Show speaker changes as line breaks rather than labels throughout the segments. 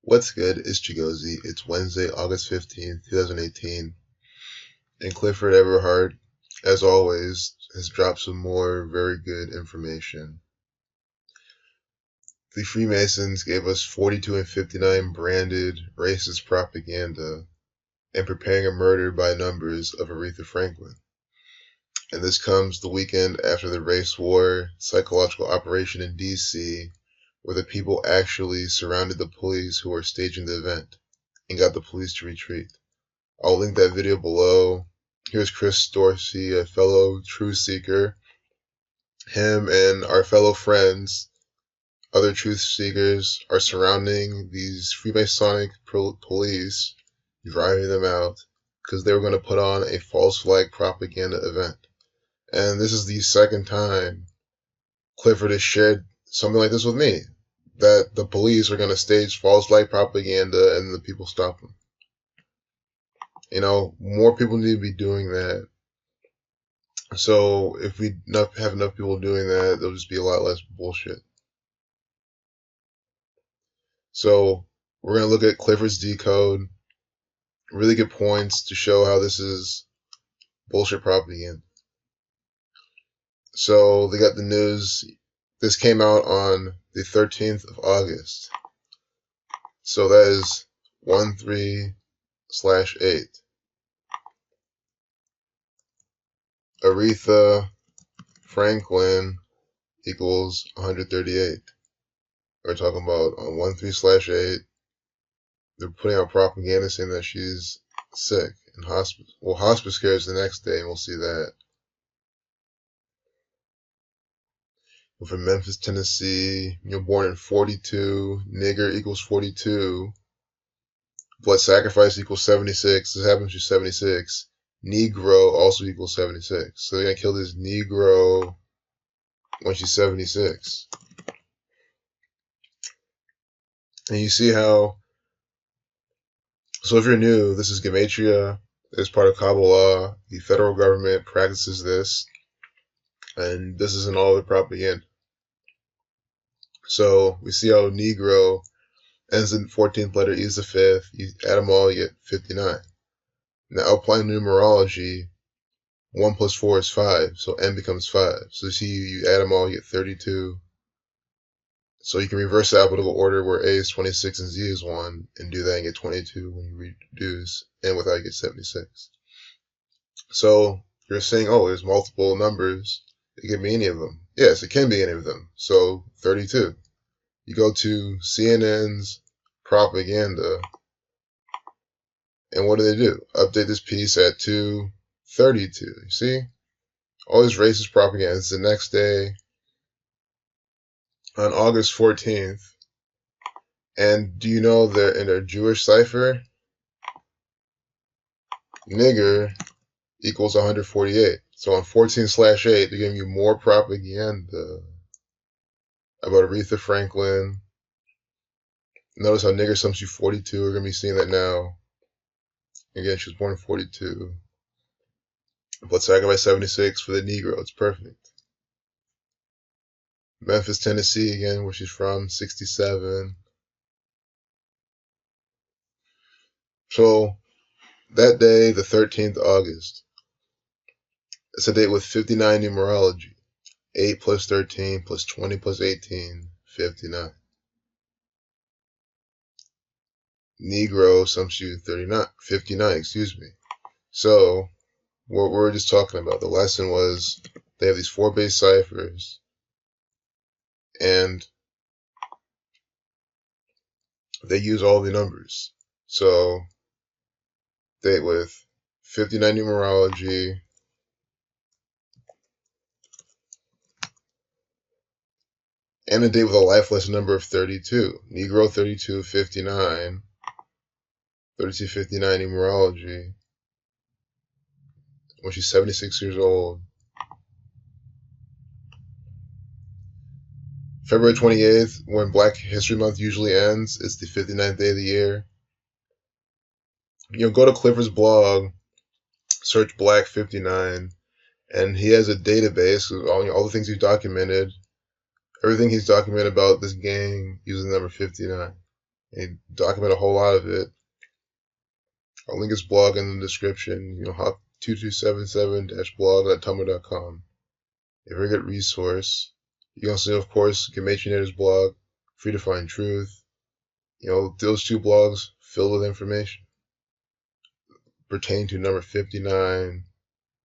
What's good? It's Chigozy. It's Wednesday, August 15th, 2018. And Clifford Everhart, as always, has dropped some more very good information. The Freemasons gave us 42 and 59 branded racist propaganda and preparing a murder by numbers of Aretha Franklin. And this comes the weekend after the race war psychological operation in D.C., where the people actually surrounded the police who were staging the event and got the police to retreat. I'll link that video below. Here's Chris Dorsey, a fellow truth seeker. Him and our fellow friends, other truth seekers, are surrounding these Freemasonic police, driving them out because they were going to put on a false flag propaganda event. And this is the second time Clifford has shared something like this with me, that the police are going to stage false flag propaganda and the people stop them. You know, more people need to be doing that. So if we have enough people doing that, there'll just be a lot less bullshit. So we're going to look at Clifford's decode, really good points to show how this is bullshit propaganda. So they got the news. This came out on the 13th of August. So that is 13/8. Aretha Franklin equals 138. We're talking about on 13/8. They're putting out propaganda saying that she's sick in hospice. Well, hospice care is the next day, and we'll see that. We're from Memphis, Tennessee. You're born in 42. Nigger equals 42. Blood sacrifice equals 76. This happens to 76. Negro also equals 76. So they're going to kill this Negro when she's 76. And you see how, so if you're new, this is Gematria. It's part of Kabbalah. The federal government practices this. And this isn't all the propaganda. So we see how Negro ends in 14th letter, E is the 5th. You add them all, you get 59. Now applying numerology, 1 plus 4 is 5, so N becomes 5. So see, you add them all, you get 32. So you can reverse the alphabetical order where A is 26 and Z is 1, and do that and get 22 when you reduce, and without you get 76. So you're saying, oh, there's multiple numbers. It can be any of them. Yes, it can be any of them. So 32. You go to CNN's propaganda, and what do? Update this piece at 2:32. You see? All this racist propaganda. It's the next day, on August 14th. And do you know that in their Jewish cipher, nigger equals 148. So on 14/8, they're giving you more propaganda about Aretha Franklin. Notice how nigger sums you 42. We're going to be seeing that now. Again, she was born in 42. Blood sacrifice 76 for the Negro. It's perfect. Memphis, Tennessee, again, where she's from, 67. So that day, the 13th of August, it's a date with 59 numerology. 8 plus 13 plus 20 plus 18, 59. Negro sums you 59, excuse me. So, what we're just talking about, the lesson was they have these 4 base ciphers, and they use all the numbers. So, date with 59 numerology, and a date with a lifeless number of 32. Negro 32, 59, 32, 59 numerology, when she's 76 years old. February 28th, when Black History Month usually ends, it's the 59th day of the year. Go to Clifford's blog, search Black 59, and he has a database of all the things he's documented, everything he's documented about this gang using the number 59. and document a whole lot of it. I'll link his blog in the description, hop2277-blog.tumblr.com. A very good resource. You can also, of course, get Matrionator's blog, Free to Find Truth. Those two blogs filled with information pertaining to number 59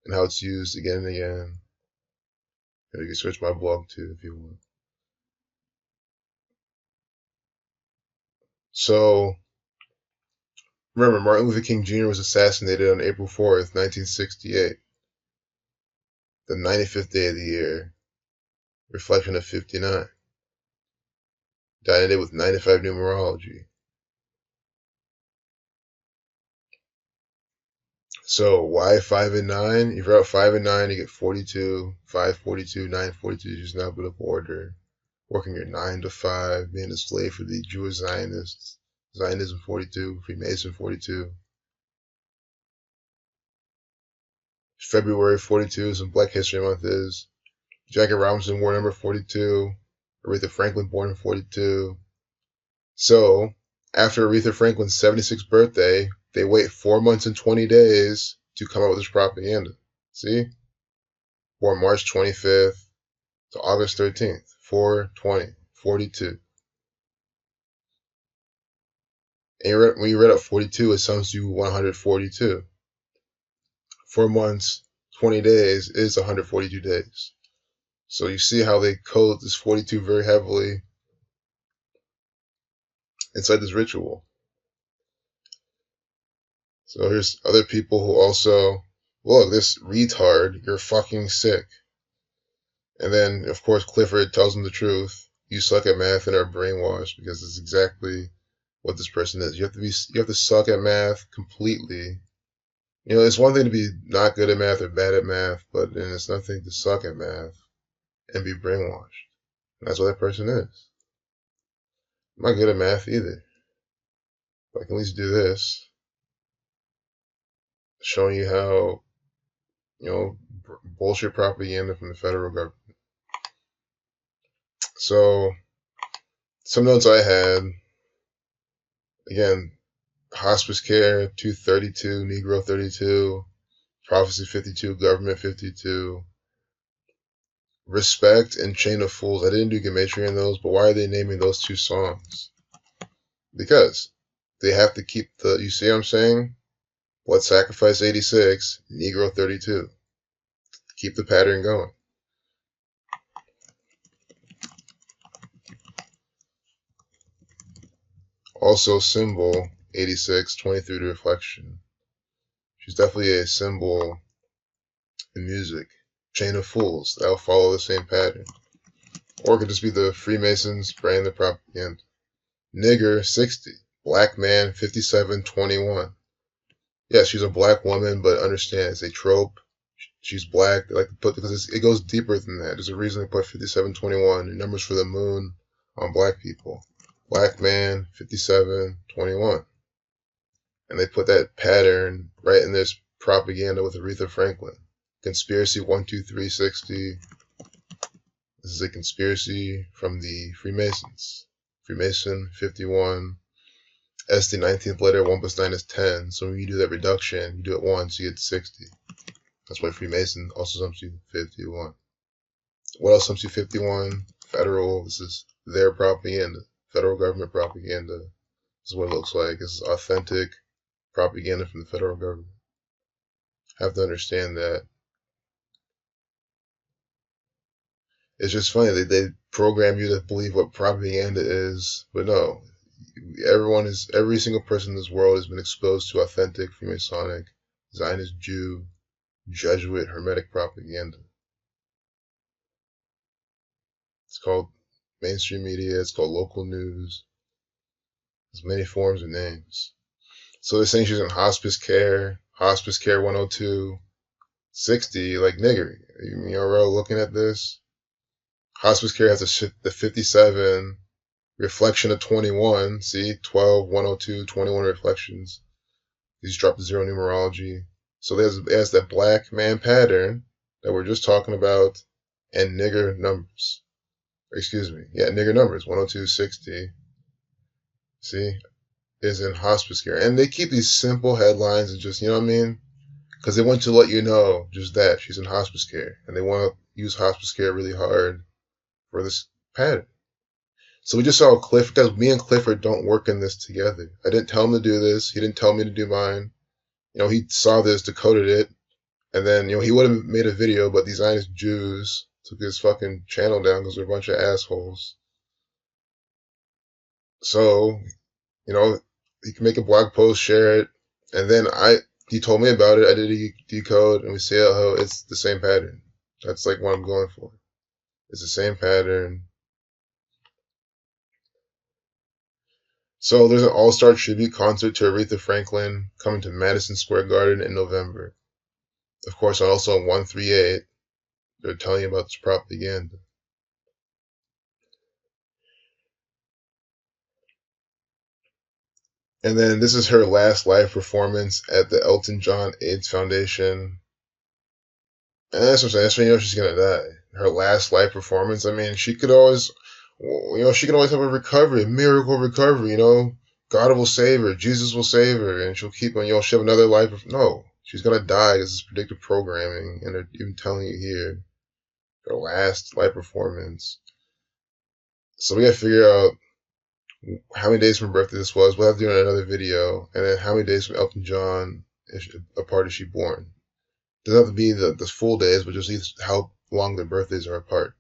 and how it's used again and again. You can search my blog too if you want. So, remember, Martin Luther King Jr. was assassinated on April 4th, 1968, the 95th day of the year, reflection of 59. Died today with 95 numerology. So, why 5 and 9? If you're out 5 and 9, you get 42, 542, 942 is just not good of order. Working your 9 to 5, being a slave for the Jewish Zionists. Zionism 42, Freemason 42. February 42 is when Black History Month is. Jackie Robinson wore number 42. Aretha Franklin born in 42. So, after Aretha Franklin's 76th birthday, they wait 4 months and 20 days to come out with this propaganda. See? Born March 25th to August 13th. 4/20, 42. And when you read up 42, it sums to 142. 4 months, 20 days is 142 days. So you see how they code this 42 very heavily inside this ritual. So here's other people who also, look, this retard, you're fucking sick. And then, of course, Clifford tells him the truth. You suck at math and are brainwashed, because it's exactly what this person is. You have to suck at math completely. It's one thing to be not good at math or bad at math, but then it's nothing to suck at math and be brainwashed. And that's what that person is. I'm not good at math either. But I can at least do this. Showing you how, bullshit propaganda from the federal government. So, some notes I had, again, hospice care, 232, Negro 32, prophecy 52, government 52, respect and chain of fools. I didn't do Gematria in those, but why are they naming those two songs? Because they have to keep you see what I'm saying? Blood sacrifice 86, Negro 32. Keep the pattern going. Also, symbol 86, 23 to reflection. She's definitely a symbol in music. Chain of fools, that'll follow the same pattern. Or it could just be the Freemasons spraying the propaganda. Nigger 60, black man 5721. Yeah, she's a black woman, but understand it's a trope. She's black. They like to put, because it goes deeper than that. There's a reason they put 5721 numbers for the moon on black people. Black man 5721. And they put that pattern right in this propaganda with Aretha Franklin. Conspiracy 12360. This is a conspiracy from the Freemasons. Freemason 51. S the 19th letter, 1 plus 9 is 10. So when you do that reduction, you do it once, you get 60. That's why Freemason also sums to 51. What else sums to 51? Federal. This is their propaganda. Federal government propaganda. This is what it looks like. This is authentic propaganda from the federal government. Have to understand that. It's just funny. They program you to believe what propaganda is, but no. Every single person in this world has been exposed to authentic Freemasonic, Zionist Jew, Jesuit, Hermetic propaganda. It's called mainstream media. It's called local news. There's many forms and names. So they're saying she's in hospice care 102, 60, like nigger. We're looking at this. Hospice care has the 57, reflection of 21. See, 12, 102, 21 reflections. These drop the zero numerology. So there's that black man pattern that we're just talking about, and nigger numbers. Excuse me. Yeah, nigger numbers, 102, 60. See, is in hospice care. And they keep these simple headlines and just, you know what I mean? Because they want to let you know just that she's in hospice care. And they want to use hospice care really hard for this pattern. So we just saw Cliff, because me and Clifford don't work in this together. I didn't tell him to do this. He didn't tell me to do mine. You know, he saw this, decoded it, and then, you know, he would have made a video, but these Zionist Jews took his fucking channel down because they're a bunch of assholes. So, you know, he can make a blog post, share it, and then he told me about it. I did a decode, and we see how it's the same pattern. That's like what I'm going for. It's the same pattern. So there's an all-star tribute concert to Aretha Franklin coming to Madison Square Garden in November. Of course, also on 138, they're telling you about this propaganda. And then this is her last live performance at the Elton John AIDS Foundation. And that's what I'm saying. That's when you know she's gonna die. Her last live performance. I mean, she could always, you know, she can always have a recovery, a miracle recovery. You know, God will save her, Jesus will save her, and she'll keep on. You know, she'll have another life. No, she's gonna die. This is predictive programming, and they're even telling you here her last live performance. So we gotta figure out how many days from her birthday this was. We'll have to do another video, and then how many days from Elton John apart is she born? Doesn't have to be the full days, but just how long their birthdays are apart.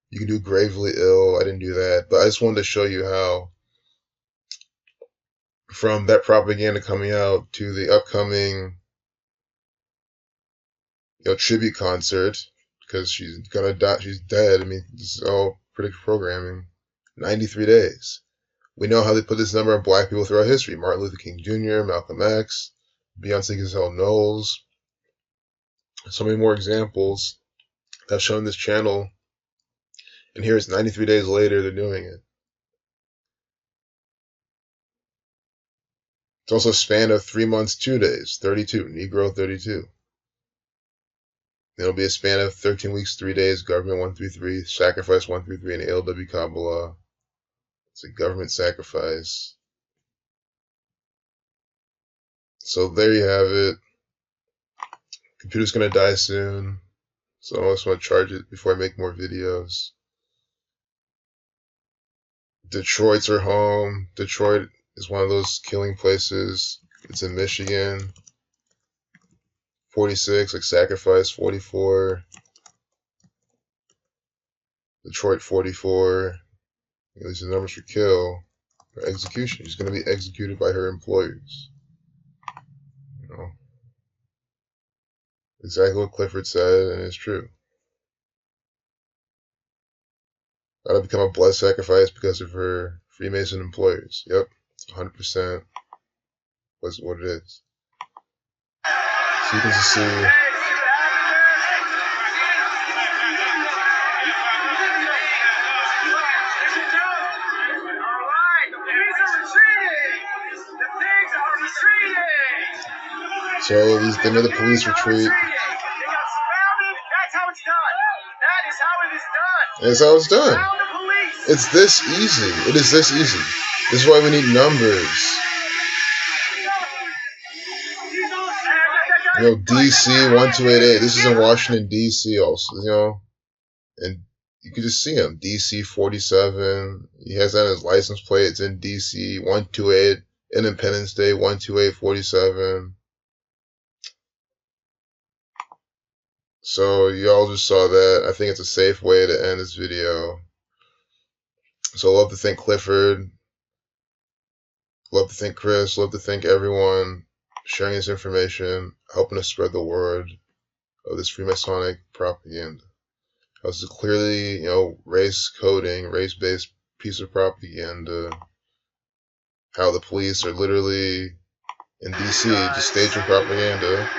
You can do gravely ill. I didn't do that, but I just wanted to show you how from that propaganda coming out to the upcoming, you know, tribute concert, because she's gonna die. She's dead. I mean, this is all predictive programming. 93 days. We know how they put this number on black people throughout history. Martin Luther King Jr., Malcolm X, Beyonce Giselle Knowles. So many more examples that I've shown this channel. And here it's 93 days later, they're doing it. It's also a span of 3 months, 2 days, 32, Negro 32. It'll be a span of 13 weeks, 3 days, government 133, sacrifice 133, and ALW Kabbalah. It's a government sacrifice. So there you have it. Computer's gonna die soon. So I also want to charge it before I make more videos. Detroit's her home. Detroit is one of those killing places. It's in Michigan. 46, like sacrifice, 44. Detroit 44. These are the numbers for kill or execution. She's going to be executed by her employers. You know, exactly what Clifford said, and it's true. That'll become a blood sacrifice because of her Freemason employers. Yep, it's 100% what it is. So you can just see. So they made the police retreat. That's how it's done. That is how it is done. That's how it's done. It's this easy. It is this easy. This is why we need numbers. You know, DC 1288. This is in Washington DC also. You know, and you can just see him. DC 47. He has that on his license plate. It's in DC 128. Independence Day 12847. So y'all just saw that. I think it's a safe way to end this video. So love to thank Clifford. Love to thank Chris. Love to thank everyone sharing this information, helping us spread the word of this Freemasonic propaganda. This is clearly, you know, race coding, race-based piece of propaganda. How the police are literally in DC just staging propaganda.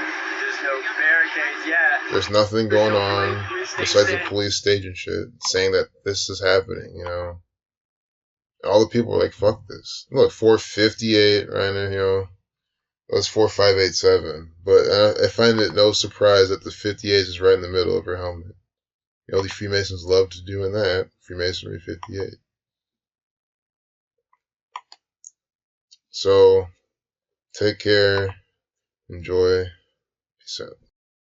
There's nothing going on besides the police staging shit, saying that this is happening, you know. And all the people are like, fuck this. Look, 458 right now, you know. It was 4587. But I find it no surprise that the 58 is right in the middle of her helmet. You know, the Freemasons love to doing that. Freemasonry 58. So take care, enjoy, peace out.